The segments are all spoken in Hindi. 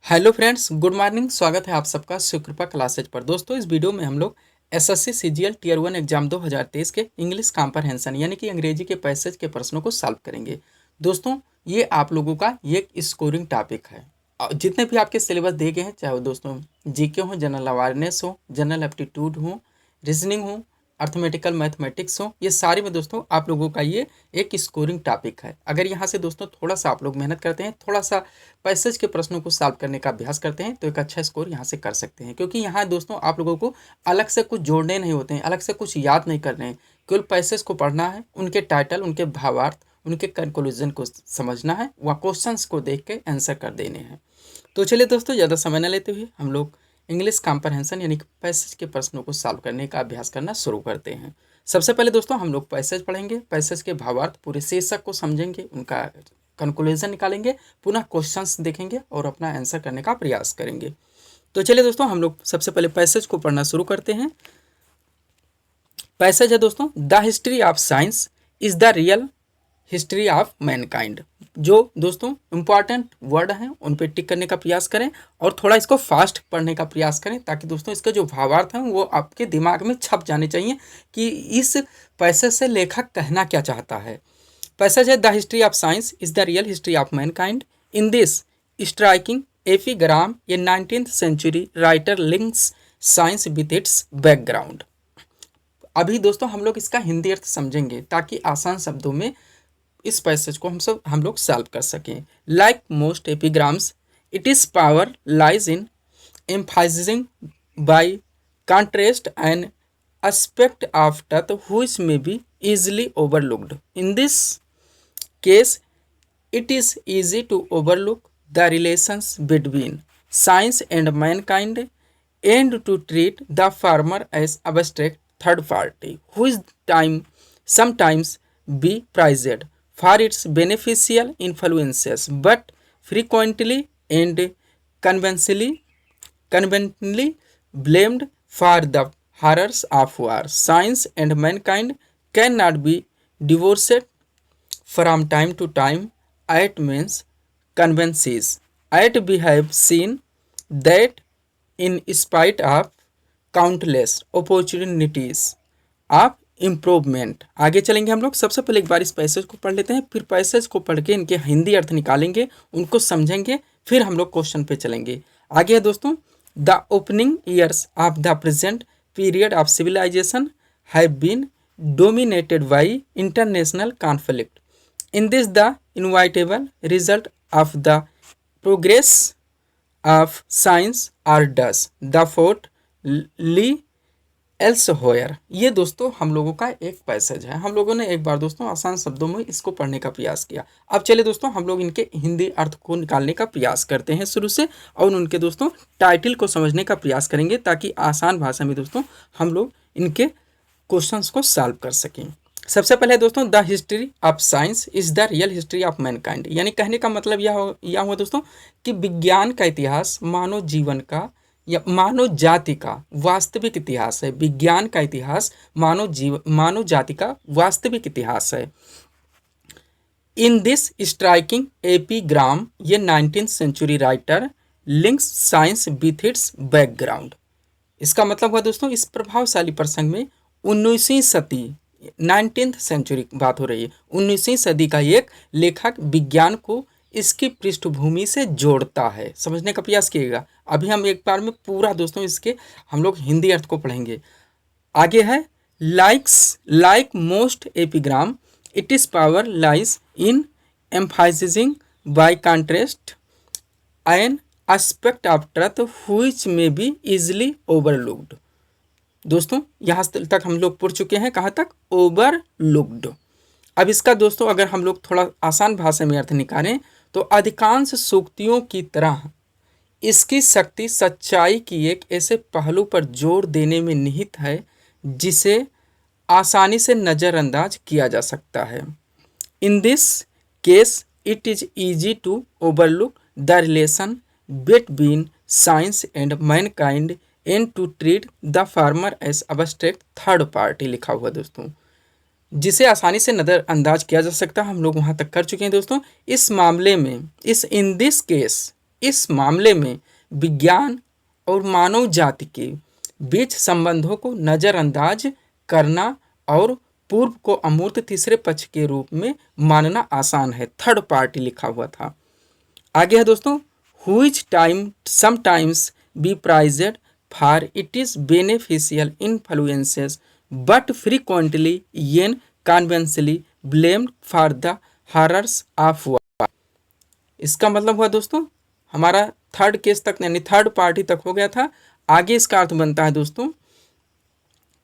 Hello friends, good morning. स्वागत है आप सबका सुकृपा क्लासेज पर। दोस्तों, इस वीडियो में हम लोग एसएससी सीजीएल टीयर 1 एग्जाम 2023 के इंग्लिश कॉम्प्रहेंशन यानी कि अंग्रेजी के पैसेज के प्रश्नों को सॉल्व करेंगे। दोस्तों, ये आप लोगों का एक स्कोरिंग टॉपिक है। जितने भी आपके सिलेबस दिए गए हैं, चाहे वो दोस्तों जीके हो, जनरल अवेयरनेस हो, जनरल एप्टीट्यूड हो, रीजनिंग हो, अर्थमेटिकल मैथमेटिक्स हो, ये सारे में दोस्तों आप लोगों का ये एक स्कोरिंग टॉपिक है। अगर यहाँ से दोस्तों थोड़ा सा आप लोग मेहनत करते हैं, थोड़ा सा पैसेज के प्रश्नों को सॉल्व करने का अभ्यास करते हैं, तो एक अच्छा स्कोर यहाँ से कर सकते हैं। क्योंकि यहाँ दोस्तों आप लोगों को अलग से कुछ जोड़ने नहीं होते हैं, अलग से कुछ याद नहीं करने हैं। केवल पैसेज को पढ़ना है, उनके टाइटल, उनके भावार्थ, उनके कंक्लूजन को समझना है, वह क्वेश्चंस को देख के आंसर कर देने हैं। तो चलिए दोस्तों, ज़्यादा समय न लेते हुए हम लोग इंग्लिश कॉम्प्रहेंशन यानी कि पैसेज के प्रश्नों को सॉल्व करने का अभ्यास करना शुरू करते हैं। सबसे पहले दोस्तों हम लोग पैसेज पढ़ेंगे, पैसेज के भावार्थ पूरे शीर्षक को समझेंगे, उनका कंक्लूजन निकालेंगे, पुनः क्वेश्चंस देखेंगे और अपना आंसर करने का प्रयास करेंगे। तो चलिए दोस्तों, हम लोग सबसे पहले पैसेज को पढ़ना शुरू करते हैं। पैसेज है दोस्तों, the history of science is the real history of Mankind. जो दोस्तों इंपॉर्टेंट वर्ड हैं उन पे टिक करने का प्रयास करें और थोड़ा इसको फास्ट पढ़ने का प्रयास करें, ताकि दोस्तों इसके जो भावार्थ हैं वो आपके दिमाग में छप जाने चाहिए कि इस पैसेज से लेखक कहना क्या चाहता है। पैसेज है, the history of science is the real history of mankind. In this striking epigram a 19th century writer links science with its background. अभी दोस्तों हम लोग इसका हिंदी अर्थ समझेंगे ताकि आसान शब्दों में इस पैसेज को हम लोग सॉल्व कर सकें। Like most एपिग्राम्स, it is power lies in emphasizing by contrast an aspect of truth which may be easily overlooked. In this case, it is easy to overlook the relations between science and mankind and to treat the former as abstract third party, whose time sometimes be praised for its beneficial influences, but frequently and conveniently blamed for the horrors of war. Science and mankind cannot be divorced from time to time at means conventions. Yet we have seen that in spite of countless opportunities of improvement. आगे चलेंगे हम लोग। सबसे पहले एक बार इस पैसेज को पढ़ लेते हैं, फिर पैसेज को पढ़ के इनके हिंदी अर्थ निकालेंगे, उनको समझेंगे, फिर हम लोग क्वेश्चन पे चलेंगे। आगे है दोस्तों, the opening years of the present period of civilisation have been dominated by international conflict. In this the inevitable result of the progress of science or does the fault lie elsewhere. ये दोस्तों हम लोगों का एक पैसेज है। हम लोगों ने एक बार दोस्तों आसान शब्दों में इसको पढ़ने का प्रयास किया। अब चलिए दोस्तों हम लोग इनके हिंदी अर्थ को निकालने का प्रयास करते हैं शुरू से, और उनके दोस्तों टाइटल को समझने का प्रयास करेंगे, ताकि आसान भाषा में दोस्तों हम लोग इनके क्वेश्चंस को सॉल्व कर सकें। सबसे पहले दोस्तों, the history of science is the real history of Mankind. यानी कहने का मतलब यह हुआ दोस्तों कि विज्ञान का इतिहास मानव जीवन का या मानव जाति का वास्तविक इतिहास है। विज्ञान का इतिहास मानव जाति का वास्तविक इतिहास है। इन दिस स्ट्राइकिंग एपिग्राम, ये 19th century writer links science with its background. इसका मतलब हुआ दोस्तों, इस प्रभावशाली प्रसंग में 19वीं सदी 19th सेंचुरी की बात हो रही है। 19वीं सदी का एक लेखक विज्ञान को इसकी पृष्ठभूमि से जोड़ता है। समझने का प्रयास कीजिएगा। अभी हम एक बार में पूरा दोस्तों इसके हम लोग हिंदी अर्थ को पढ़ेंगे। आगे है, like most epigram, it is power lies in emphasising by contrast an aspect of truth which may be easily overlooked. दोस्तों यहाँ तक हम लोग पढ़ चुके हैं, कहाँ तक? ओवरलुक्ड। अब इसका दोस्तों अगर हम लोग थोड़ा आसान भाषा में अर्थ निकालें तो अधिकांश सूक्तियों की तरह इसकी शक्ति सच्चाई की एक ऐसे पहलू पर जोर देने में निहित है जिसे आसानी से नज़रअंदाज किया जा सकता है। In this case it is easy to overlook the relation between science and mankind and to treat the former as abstract third party. लिखा हुआ दोस्तों, जिसे आसानी से नज़रअंदाज किया जा सकता है, हम लोग वहाँ तक कर चुके हैं दोस्तों। इस मामले में इन दिस केस इस मामले में विज्ञान और मानव जाति के बीच संबंधों को नज़रअंदाज करना और पूर्व को अमूर्त तीसरे पक्ष के रूप में मानना आसान है। थर्ड पार्टी लिखा हुआ था। आगे है दोस्तों, which time sometimes be prized for it is beneficial influences but frequently been conventionally blamed for the horrors of war. इसका मतलब हुआ दोस्तों, हमारा थर्ड केस तक यानी थर्ड पार्टी तक हो गया था। आगे इसका अर्थ बनता है दोस्तों,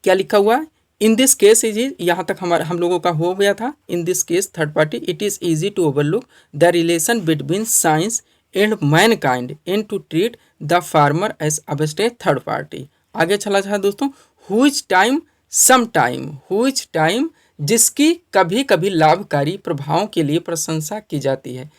क्या लिखा हुआ है, इन दिस केस इज, यहाँ तक हमारा हम लोगों का हो गया था। In this case third party it is easy to overlook the relation between science and mankind and to treat the former as abstract third party. आगे चला जाए दोस्तों, which time some time, which time जिसकी कभी कभी लाभकारी प्रभावों के लिए प्रशंसा की जाती है।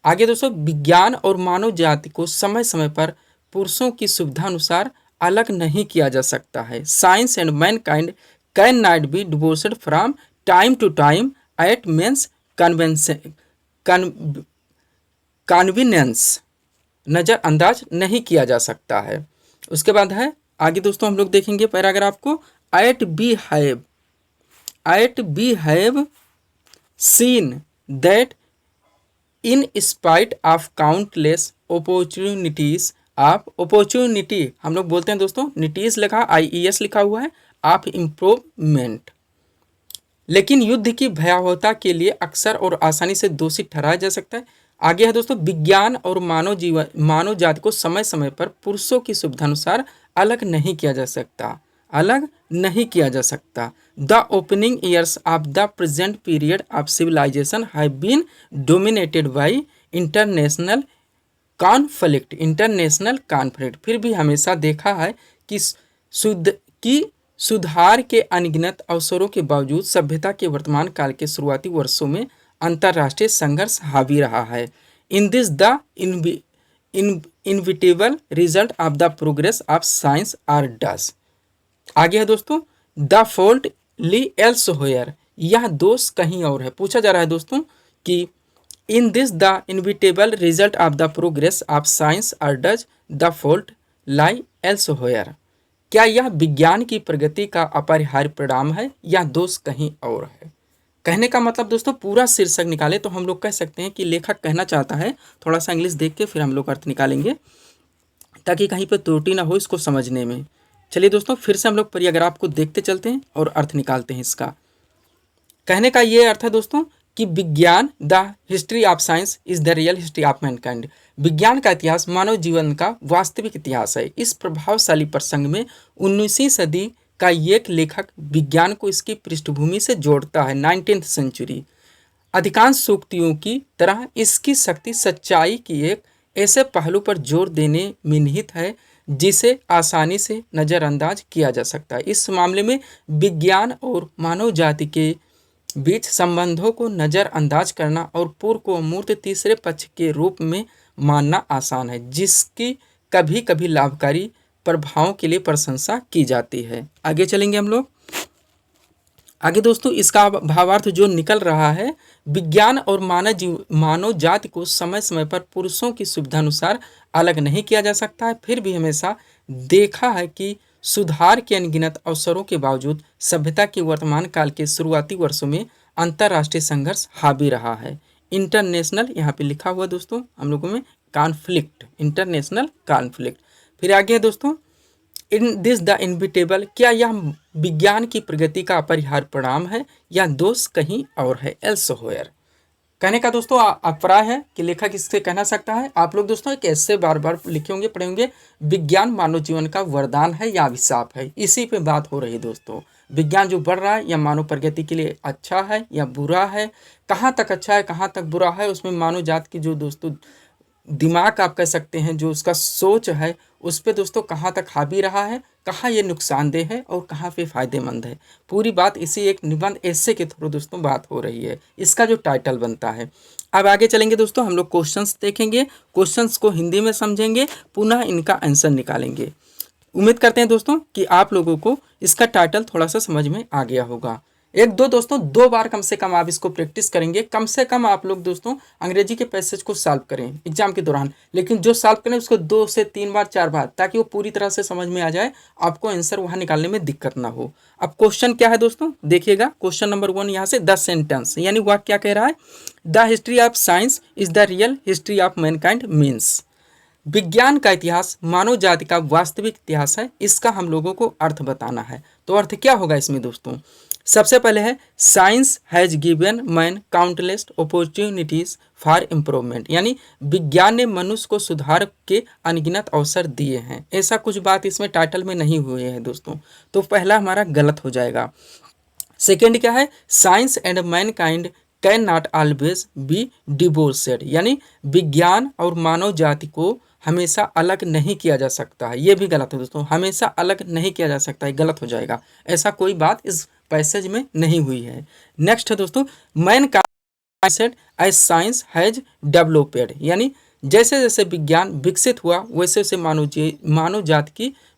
आगे दोस्तों, विज्ञान और मानव जाति को समय समय पर पुरुषों की सुविधा अनुसार अलग नहीं किया जा सकता है। Science and mankind can not be divorced from time to time at men's convenience, नज़रअंदाज नहीं किया जा सकता है। उसके बाद है आगे दोस्तों, हम लोग देखेंगे पैराग्राफ को, at be have seen that in spite of countless opportunities of, opportunity हम लोग बोलते हैं दोस्तों, निटीज लिखा IES लिखा हुआ है, ऑफ इम्प्रूवमेंट, लेकिन युद्ध की भयावहता के लिए अक्सर और आसानी से दोषी ठहराया जा सकता है। आगे है दोस्तों, विज्ञान और मानव जाति को समय समय पर पुरुषों की सुविधानुसार अलग नहीं किया जा सकता, अलग नहीं किया जा सकता। The opening years of the present period of civilisation have been dominated by international conflict, फिर भी हमेशा देखा है कि सुधार के अनगिनत अवसरों के बावजूद सभ्यता के वर्तमान काल के शुरुआती वर्षों में अंतर्राष्ट्रीय संघर्ष हावी रहा है। In this the inevitable result of the progress of science or does. आगे है दोस्तों, द फॉल्ट ली एल्सव्हेयर, यह दोष कहीं और है। पूछा जा रहा है दोस्तों कि in this the inevitable result of the progress of science or does the fault lie elsewhere, क्या यह विज्ञान की प्रगति का अपरिहार्य परिणाम है या दोष कहीं और है। कहने का मतलब दोस्तों, पूरा शीर्षक निकाले तो हम लोग कह सकते हैं कि लेखक कहना चाहता है, थोड़ा सा इंग्लिश देख के फिर हम लोग अर्थ निकालेंगे ताकि कहीं पर त्रुटि ना हो इसको समझने में। चलिए दोस्तों, फिर से हम लोग पैराग्राफ को देखते चलते हैं और अर्थ निकालते हैं इसका। कहने का ये अर्थ है दोस्तों कि विज्ञान, the history of science is the real history of Mankind, विज्ञान का इतिहास मानव जीवन का वास्तविक इतिहास है। इस प्रभावशाली प्रसंग में 19वीं सदी का एक लेखक विज्ञान को इसकी पृष्ठभूमि से जोड़ता है। 19th सेंचुरी अधिकांश सूक्तियों की तरह इसकी शक्ति सच्चाई की एक ऐसे पहलू पर जोर देने में निहित है जिसे आसानी से नज़रअंदाज किया जा सकता है। इस मामले में विज्ञान और मानव जाति के बीच संबंधों को नज़रअंदाज करना और पूर्व को अमूर्त तीसरे पक्ष के रूप में मानना आसान है, जिसकी कभी कभी लाभकारी प्रभावों के लिए प्रशंसा की जाती है। आगे चलेंगे हम लोग। आगे दोस्तों, इसका भावार्थ जो निकल रहा है, विज्ञान और मानव जाति को समय समय पर पुरुषों की सुविधानुसार अलग नहीं किया जा सकता है। फिर भी हमेशा देखा है कि सुधार के अनगिनत अवसरों के बावजूद सभ्यता के वर्तमान काल के शुरुआती वर्षों में अंतर्राष्ट्रीय संघर्ष हावी रहा है। इंटरनेशनल यहाँ पे लिखा हुआ दोस्तों हम लोगों में कॉन्फ्लिक्ट, इंटरनेशनल कॉन्फ्लिक्ट। फिर आगे है दोस्तों, इन दिस द इनविटेबल, क्या यह विज्ञान की प्रगति का अपरिहार्य परिणाम है या दोष कहीं और है। एल्सव्हेयर कहने का दोस्तों अभिप्राय है कि लेखक इससे कहना सकता है। आप लोग दोस्तों एक ऐसे बार बार लिखे होंगे, पढ़े होंगे, विज्ञान मानव जीवन का वरदान है या अभिशाप है। इसी पे बात हो रही है दोस्तों। विज्ञान जो बढ़ रहा है या मानव प्रगति के लिए अच्छा है या बुरा है, कहाँ तक अच्छा है कहाँ तक बुरा है, उसमें मानव जात की जो दोस्तों दिमाग आप कह सकते हैं, जो उसका सोच है, उस पे दोस्तों कहाँ तक हावी रहा है, कहाँ ये नुकसानदेह है और कहाँ पे फ़ायदेमंद है। पूरी बात इसी एक निबंध ऐसे के थ्रू दोस्तों बात हो रही है, इसका जो टाइटल बनता है। अब आगे चलेंगे दोस्तों, हम लोग क्वेश्चंस देखेंगे, क्वेश्चंस को हिंदी में समझेंगे, पुनः इनका आंसर निकालेंगे। उम्मीद करते हैं दोस्तों कि आप लोगों को इसका टाइटल थोड़ा सा समझ में आ गया होगा। एक दो दोस्तों 2 बार कम से कम आप इसको प्रैक्टिस करेंगे, कम से कम आप लोग दोस्तों अंग्रेजी के पैसेज को सॉल्व करें एग्जाम के दौरान, लेकिन जो सॉल्व करें उसको 2 से 3 बार 4 बार, ताकि वो पूरी तरह से समझ में आ जाए, आपको आंसर वहाँ निकालने में दिक्कत ना हो। अब क्वेश्चन क्या है दोस्तों, देखिएगा क्वेश्चन नंबर 1 यहाँ से 10 सेंटेंस, यानी वह क्या कह रहा है, the history of science is the real history of Mankind means, विज्ञान का इतिहास मानव जाति का वास्तविक इतिहास है, इसका हम लोगों को अर्थ बताना है। तो अर्थ क्या होगा इसमें दोस्तों, सबसे पहले है science has given man countless opportunities for improvement, यानी विज्ञान ने मनुष्य को सुधार के अनगिनत अवसर दिए हैं। ऐसा कुछ बात इसमें टाइटल में नहीं हुए है दोस्तों, तो पहला हमारा गलत हो जाएगा। सेकेंड क्या है, science and mankind can not always be divorced, यानी विज्ञान और मानव जाति को हमेशा अलग नहीं किया जा सकता है। ये भी गलत है दोस्तों, हमेशा अलग नहीं किया जा सकता है, गलत हो जाएगा। ऐसा कोई बात इस पैसेज में नहीं हुई है। नेक्स्ट है दोस्तों, मैन का एज साइंस हैज डेवलप्ड, यानी जैसे जैसे विज्ञान विकसित हुआ वैसे वैसे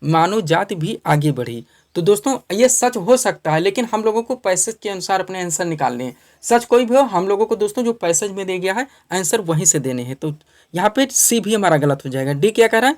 मानव जाति भी आगे बढ़ी। तो दोस्तों ये सच हो सकता है, लेकिन हम लोगों को पैसेज के अनुसार अपने आंसर निकालने हैं। सच कोई भी हो, हम लोगों को दोस्तों जो पैसेज में दे गया है आंसर वहीं से देने हैं। तो यहाँ पे सी भी हमारा गलत हो जाएगा। डी क्या कह रहा है,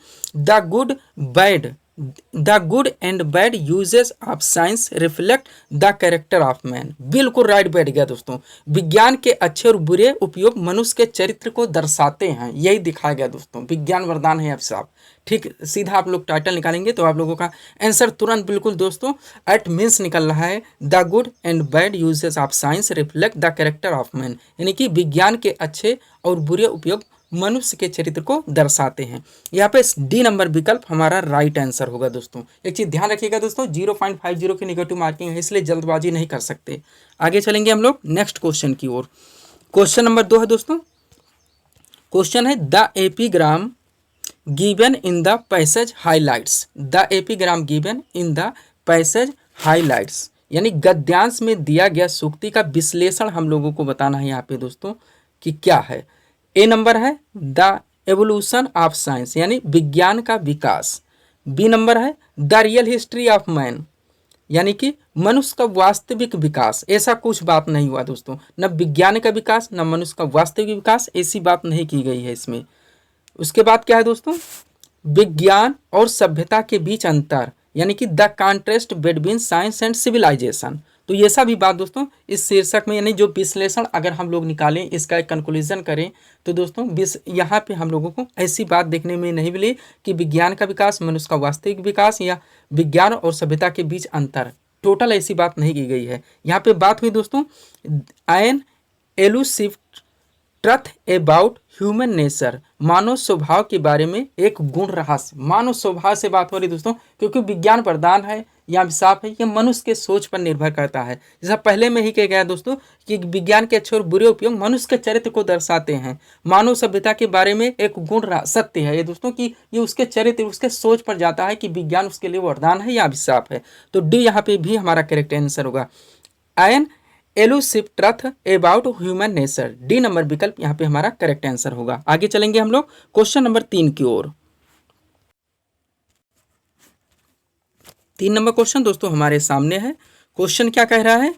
the good and bad uses of science reflect the character of man, बिल्कुल राइट बैठ गया दोस्तों। विज्ञान के अच्छे और बुरे उपयोग मनुष्य के चरित्र को दर्शाते हैं, यही दिखाया गया दोस्तों। विज्ञान वरदान है अभिशाप, ठीक सीधा आप लोग टाइटल निकालेंगे तो आप लोगों का आंसर तुरंत बिल्कुल दोस्तों एट मीन्स निकल रहा है, the good and bad uses of science reflect the character of man, यानी कि विज्ञान के अच्छे और बुरे उपयोग मनुष्य के चरित्र को दर्शाते हैं। यहाँ पे डी नंबर विकल्प हमारा राइट आंसर होगा दोस्तों। एक चीज़ ध्यान रखिएगा दोस्तों, 0.50 की नेगेटिव मार्किंग है, इसलिए जल्दबाजी नहीं कर सकते। आगे चलेंगे हम लोग नेक्स्ट क्वेश्चन की ओर। क्वेश्चन नंबर 2 है दोस्तों, क्वेश्चन है the epigram given in the passage highlights, the epigram given in the passage highlights, यानी गद्यांश में दिया गया सूक्ति का विश्लेषण हम लोगों को बताना है यहाँ पे दोस्तों कि क्या है। ए नंबर है द एवोल्यूशन ऑफ साइंस, यानी विज्ञान का विकास। बी नंबर है the real history of man, यानी कि मनुष्य का वास्तविक विकास। ऐसा कुछ बात नहीं हुआ दोस्तों, न विज्ञान का विकास न मनुष्य का वास्तविक विकास, ऐसी बात नहीं की गई है इसमें। उसके बाद क्या है दोस्तों, विज्ञान और सभ्यता के बीच अंतर, यानी कि the contrast between science and civilisation. तो ये सब भी बात दोस्तों इस शीर्षक में, यानी जो विश्लेषण अगर हम लोग निकालें, इसका एक कंक्लूजन करें तो दोस्तों यहाँ पे हम लोगों को ऐसी बात देखने में नहीं मिली कि विज्ञान का विकास, मनुष्य का वास्तविक विकास या विज्ञान और सभ्यता के बीच अंतर, टोटल ऐसी बात नहीं की गई है। यहाँ पे बात हुई दोस्तों an elusive truth about human nature, मानव स्वभाव के बारे में एक गुण रहस्य। मानव स्वभाव से बात हो रही दोस्तों, क्योंकि विज्ञान वरदान है या अभिशाप है, ये मनुष्य के सोच पर निर्भर करता है। जैसा पहले में ही कहा गया दोस्तों कि विज्ञान के अच्छे और बुरे उपयोग मनुष्य के चरित्र को दर्शाते हैं। मानव सभ्यता के बारे में एक गुण सत्य है ये दोस्तों कि ये उसके चरित्र, उसके सोच पर जाता है कि विज्ञान उसके लिए वरदान है या अभिशाप है। तो डी यहाँ पे भी हमारा करेक्ट आंसर होगा, an elusive truth about human nature. D number विकल्प यहाँ पे हमारा करेक्ट आंसर होगा। आगे चलेंगे हम लोग क्वेश्चन नंबर 3 की ओर। 3 नंबर क्वेश्चन दोस्तों हमारे सामने है। क्वेश्चन क्या कह रहा है,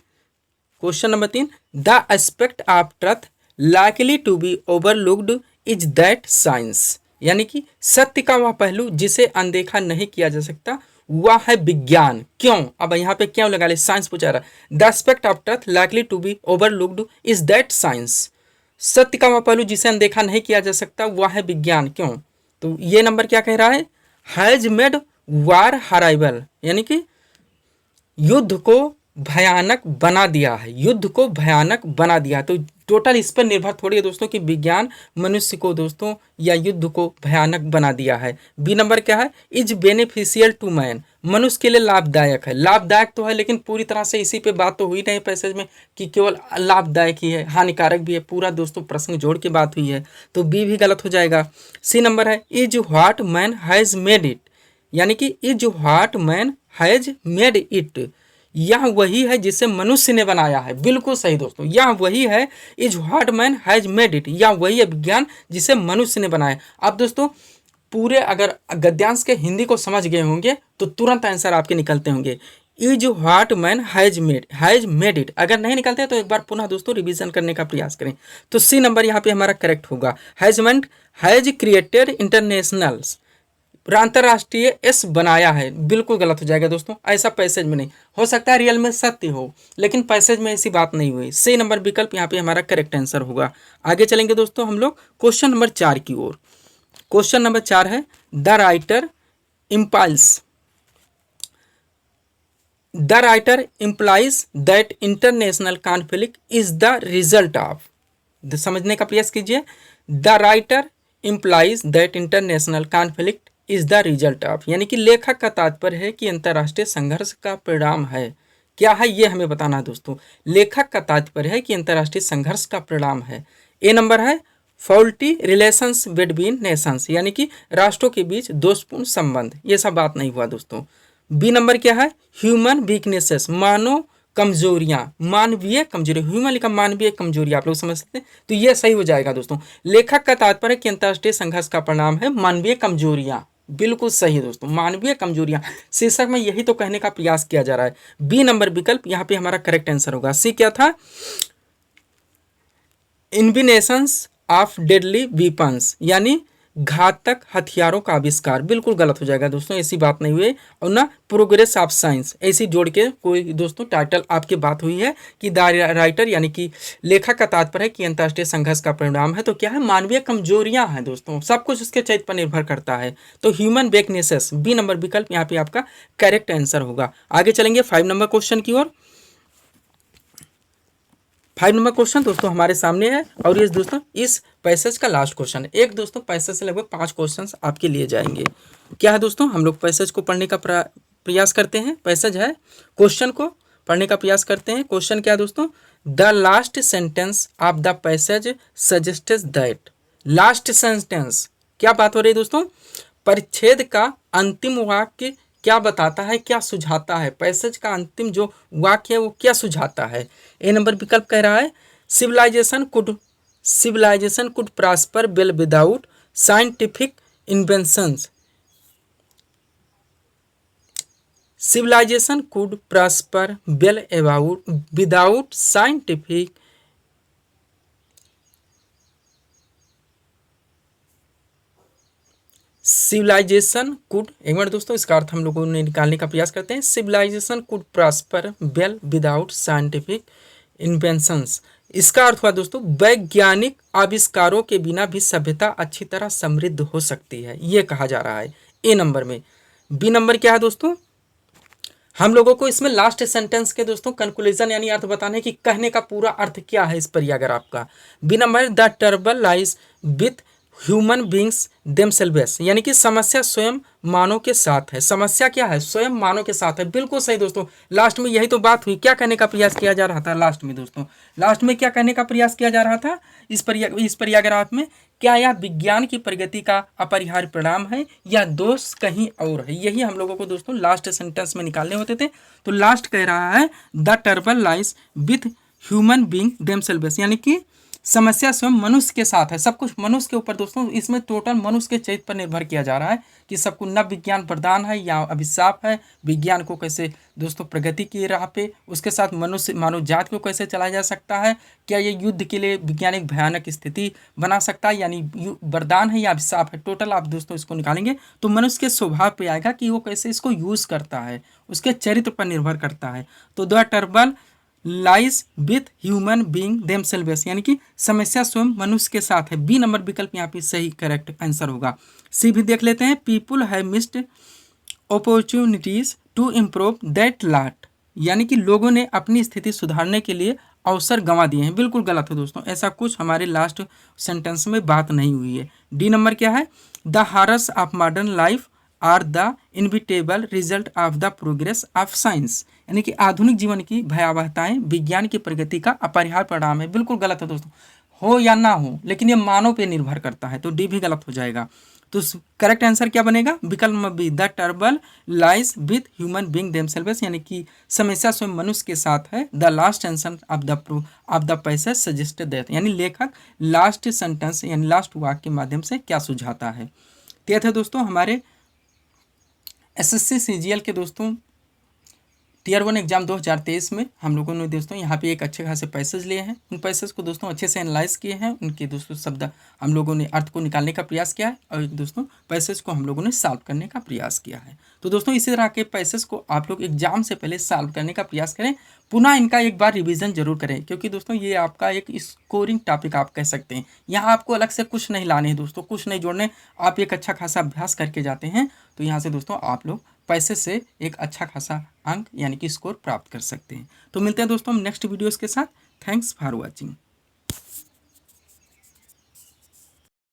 question number 3, the aspect of truth likely to be overlooked is that science, यानी कि सत्य का वह पहलू जिसे अनदेखा नहीं किया जा सकता वह है विज्ञान। क्यों, अब यहाँ पे क्यों लगा ले, साइंस पूछा रहा है। The aspect of truth likely to be overlooked is that science, सत्य का वह पहलू जिसे अनदेखा नहीं किया जा सकता वह है विज्ञान। क्यों, तो ये नंबर क्या कह रहा है, हैज मेड वार हॉरिबल, यानी कि युद्ध को भयानक बना दिया है, युद्ध को भयानक बना दिया। तो टोटल इस पर निर्भर थोड़ी है दोस्तों कि विज्ञान मनुष्य को दोस्तों या युद्ध को भयानक बना दिया है। बी नंबर क्या है, इज बेनिफिशियल टू मैन, मनुष्य के लिए लाभदायक है। लाभदायक तो है लेकिन पूरी तरह से इसी पे बात तो हुई नहीं पैसेज में कि केवल लाभदायक ही है, हानिकारक भी है, पूरा दोस्तों प्रश्न जोड़ के बात हुई है। तो बी भी गलत हो जाएगा। सी नंबर है is what man has made it, यानी कि is what man has made it, यह वही है जिसे मनुष्य ने बनाया है। बिल्कुल सही दोस्तों, यह वही है, is what man has made it, यह वही है विज्ञान जिसे मनुष्य ने बनाया। अब दोस्तों पूरे अगर गद्यांश के हिंदी को समझ गए होंगे तो तुरंत आंसर आपके निकलते होंगे। Is what man has made it. अगर नहीं निकलते हैं तो एक बार पुनः दोस्तों रिवीजन करने का प्रयास करें। तो सी नंबर यहाँ पे हमारा करेक्ट होगा। हैज क्रिएटेड इंटरनेशनल, अंतरराष्ट्रीय एस बनाया है, बिल्कुल गलत हो जाएगा दोस्तों। ऐसा पैसेज में नहीं हो सकता है, रियल में सत्य हो, लेकिन पैसेज में ऐसी बात नहीं हुई। सी नंबर विकल्प यहाँ पे हमारा करेक्ट आंसर होगा। आगे चलेंगे दोस्तों हम लोग क्वेश्चन नंबर 4 की ओर। क्वेश्चन नंबर 4 है the writer impulse the writer implies that international conflict is the result of. समझने का प्रयास कीजिए। The writer implies that international conflict is the result of, यानी कि लेखक का तात्पर्य है कि अंतर्राष्ट्रीय संघर्ष का परिणाम है। क्या है ये हमें बताना है दोस्तों। लेखक का तात्पर्य है कि अंतर्राष्ट्रीय संघर्ष का परिणाम है। ए नंबर है फॉल्टी रिलेशंस बिटवीन नेशंस, यानी कि राष्ट्रों के बीच दोषपूर्ण संबंध, ये सब बात नहीं हुआ दोस्तों। बी नंबर क्या है ह्यूमन वीकनेसेस, मानव कमजोरियां, मानवीय कमजोरी, ह्यूमन लिखा मानवीय कमजोरी, आप लोग समझ सकते हैं, तो ये सही हो जाएगा दोस्तों। लेखक का तात्पर्य कि अंतर्राष्ट्रीय संघर्ष का परिणाम है मानवीय कमजोरियां, बिल्कुल सही है दोस्तों, मानवीय कमजोरियां शीर्षक में यही तो कहने का प्रयास किया जा रहा है। बी नंबर विकल्प यहाँ पे हमारा करेक्ट आंसर होगा। सी क्या था इन्विनेशंस ऑफ डेडली वीपन्स, यानी घातक हथियारों का आविष्कार, बिल्कुल गलत हो जाएगा दोस्तों, ऐसी बात नहीं हुई। और ना प्रोग्रेस ऑफ साइंस, ऐसी जोड़ के कोई दोस्तों टाइटल आपकी बात हुई है कि द राइटर यानी कि लेखक का तात्पर्य है कि अंतर्राष्ट्रीय संघर्ष का परिणाम है, तो क्या है मानवीय कमजोरियां हैं दोस्तों, सब कुछ उसके चरित्र पर निर्भर करता है। तो ह्यूमन वीकनेसेस, बी नंबर विकल्प यहाँ पे आपका करेक्ट आंसर होगा। आगे चलेंगे 5 नंबर क्वेश्चन की ओर। 5 नंबर क्वेश्चन दोस्तों हमारे सामने है, और ये दोस्तों इस पैसेज का लास्ट क्वेश्चन है। एक दोस्तों पैसेज से लगभग 5 क्वेश्चन आपके लिए जाएंगे। क्या है दोस्तों, हम लोग पैसेज को पढ़ने का प्रयास करते हैं। पैसेज है, क्वेश्चन को पढ़ने का प्रयास करते हैं। क्वेश्चन क्या है दोस्तों, the last sentence of the passage suggests that. Last sentence क्या बात हो रही है दोस्तों, परिच्छेद का अंतिम वाक्य क्या बताता है, क्या सुझाता है, पैसेज का अंतिम जो वाक्य है वो क्या सुझाता है। ए नंबर विकल्प कह रहा है civilisation could prosper well without scientific inventions. Civilisation could prosper well about without scientific civilisation could, एक बार दोस्तों इसका अर्थ हम लोगों ने निकालने का प्रयास करते हैं। Civilisation could prosper well without scientific inventions, इसका अर्थ हुआ दोस्तों वैज्ञानिक आविष्कारों के बिना भी सभ्यता अच्छी तरह समृद्ध हो सकती है, ये कहा जा रहा है ए नंबर में। बी नंबर क्या है दोस्तों, हम लोगों को इसमें लास्ट सेंटेंस के दोस्तों कंक्लूजन यानी अर्थ बताने की कहने का पूरा अर्थ क्या है इस पर, अगर आपका B number the trouble lies with human beings themselves, यानी कि समस्या स्वयं मानव के साथ है। समस्या क्या है, स्वयं मानव के साथ है, बिल्कुल सही दोस्तों। लास्ट में यही तो बात हुई, क्या कहने का प्रयास किया जा रहा था लास्ट में दोस्तों, लास्ट में क्या कहने का प्रयास किया जा रहा था इस परियाग्राफ में, क्या यह विज्ञान की प्रगति का अपरिहार्य परिणाम है या दोष कहीं और है, यही हम लोगों को दोस्तों लास्ट सेंटेंस में निकालने होते थे। तो लास्ट कह रहा है the trouble lies with human being themselves, यानी कि समस्या स्वयं मनुष्य के साथ है, सब कुछ मनुष्य के ऊपर दोस्तों, इसमें टोटल मनुष्य के चरित्र पर निर्भर किया जा रहा है कि सबको नव विज्ञान वरदान है या अभिशाप है, विज्ञान को कैसे दोस्तों प्रगति की राह पे, उसके साथ मनुष्य मानव जाति को कैसे चलाया जा सकता है, क्या ये युद्ध के लिए वैज्ञानिक भयानक स्थिति बना सकता है, यानी वरदान है या अभिशाप है। टोटल आप दोस्तों इसको निकालेंगे तो मनुष्य के स्वभाव पे आएगा कि वो कैसे इसको यूज़ करता है, उसके चरित्र पर निर्भर करता है। तो the trouble lies with human being themselves, यानी कि समस्या स्वयं मनुष्य के साथ है। बी नंबर विकल्प यहाँ पे सही करेक्ट आंसर होगा। सी भी देख लेते हैं, people have missed opportunities to improve that lot, यानी कि लोगों ने अपनी स्थिति सुधारने के लिए अवसर गंवा दिए हैं, बिल्कुल गलत है दोस्तों, ऐसा कुछ हमारे लास्ट सेंटेंस में बात नहीं हुई है। डी नंबर क्या है, the horrors of modern life are the inevitable result of the progress of science, यानी कि आधुनिक जीवन की भयावहताएं विज्ञान की प्रगति का अपरिहार्य परिणाम है, बिल्कुल गलत है दोस्तों, हो या ना हो लेकिन ये मानव पे निर्भर करता है, तो डी भी गलत हो जाएगा। तो करेक्ट आंसर क्या बनेगा, विकल्प be the trouble lies with human being themselves, यानी कि समस्या स्वयं मनुष्य के साथ है। The last answer of the passage suggested that, यानी लेखक लास्ट सेंटेंस यानी लास्ट वाक्य के माध्यम से क्या सुझाता है। तो थे दोस्तों हमारे एसएससी सीजीएल के दोस्तों टियर 1 एग्जाम 2023 में हम लोगों ने दोस्तों यहाँ पे एक अच्छे खासे पैसेज लिए हैं। उन पैसेज को दोस्तों अच्छे से एनालाइज किए हैं, उनके दोस्तों शब्द हम लोगों ने अर्थ को निकालने का प्रयास किया है और दोस्तों पैसेज को हम लोगों ने सॉल्व करने का प्रयास किया है। तो दोस्तों इसी तरह के पैसेज को आप लोग एग्जाम से पहले सॉल्व करने का प्रयास करें, पुनः इनका एक बार रिवीजन जरूर करें, क्योंकि दोस्तों ये आपका एक स्कोरिंग टॉपिक आप कह सकते हैं। यहाँ आपको अलग से कुछ नहीं लाने हैं दोस्तों, कुछ नहीं जोड़ने, आप एक अच्छा खासा अभ्यास करके जाते हैं तो यहाँ से दोस्तों आप लोग पैसे से एक अच्छा खासा अंक यानी कि स्कोर प्राप्त कर सकते हैं। तो मिलते हैं दोस्तों हम नेक्स्ट वीडियोज़ के साथ। Thanks for watching.